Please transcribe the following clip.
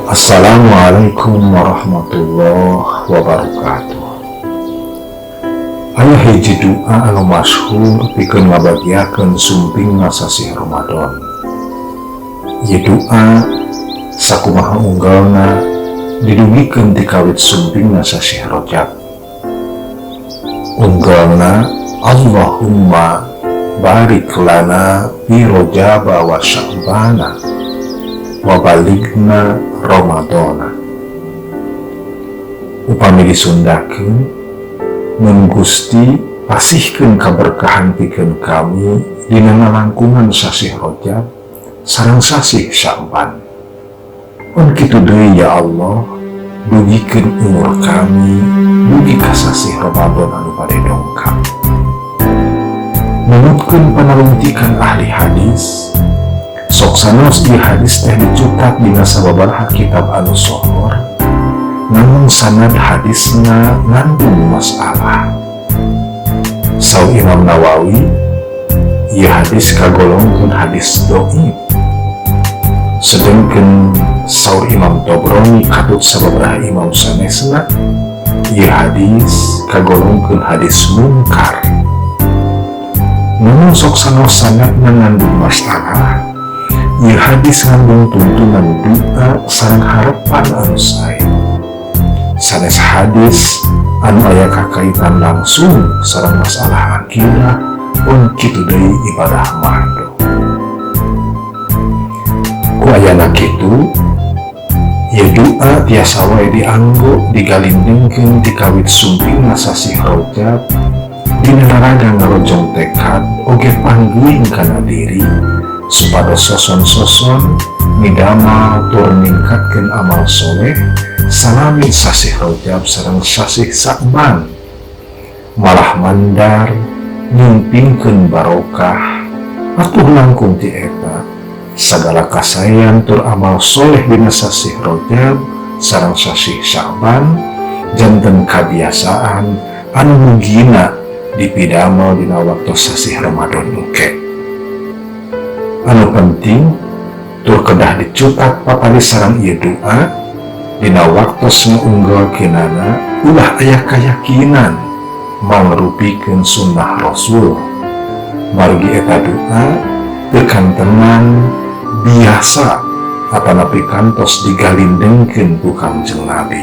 Assalamualaikum warahmatullahi wabarakatuh. Aya hiji doa anu masyhur pikeun ngabagiakeun sumping sasih Ramadan. Ieu doa sakumaha unggalna didugikeun ti kawit sumping sasih Rajab. Unggalna Allahumma barik lana fi Rajab wa Sya'bana wa baligna Ramadana. Upami disundakeun, mun Gusti pasihkeun kaberkahan pikeun kami dina ngalangkungan sasih Rajab sareng sasih Sya'ban. Mun kitu deui ya Allah, dugikeun umur kami dugi ka sasih Ramadan anu bade dongkap. Menurutkeun panalungtikan ahli hadis, sok sanes di hadis teh dicutat dina sababaraha kitab anu sohor, namun sanad hadisna ngandung masalah. Saur Imam Nawawi, ieu hadis kagolongkeun hadis dhaif. Sedengkeun saur Imam Tobroni katut sababaraha imam sanesna, ieu hadis kagolongkeun hadis munkar. Namun sok sanes sanadna ngandung masalah, ieu hadis ngandung tuntunan doa sareng harapan anu sae. Sanes hadis anu aya kakaitan langsung sareng masalah akidah pun kitu deui ibadah mando. Ku ayana kitu, ieu doa tiasa wae dianggo digalindengkeun ti kawit sumping sasih Rajab dina naraga ngarojong tekad oge panggeuing kana diri supados soson-soson midamel tur ningkatkeun amal soleh salami sasih Rajab sareng sasih Sya'ban, malah mandar nyimpingkeun barokah atuh langkung ti eta sagala kasayan tur amal soleh dina sasih Rajab sareng sasih Sya'ban janten kabiasaan anu mugina dipidamel dina waktu sasih Ramadan engke. Anu penting tur kedah dicutat papari sareng ieu doa dina waktos ngaunggulkeunana ulah aya kayakinan mangrupikeun sunnah Rasul. Margi eta doa teu kantenan biasa atanapi kantos digalindengkeun ku Kangjeng Nabi.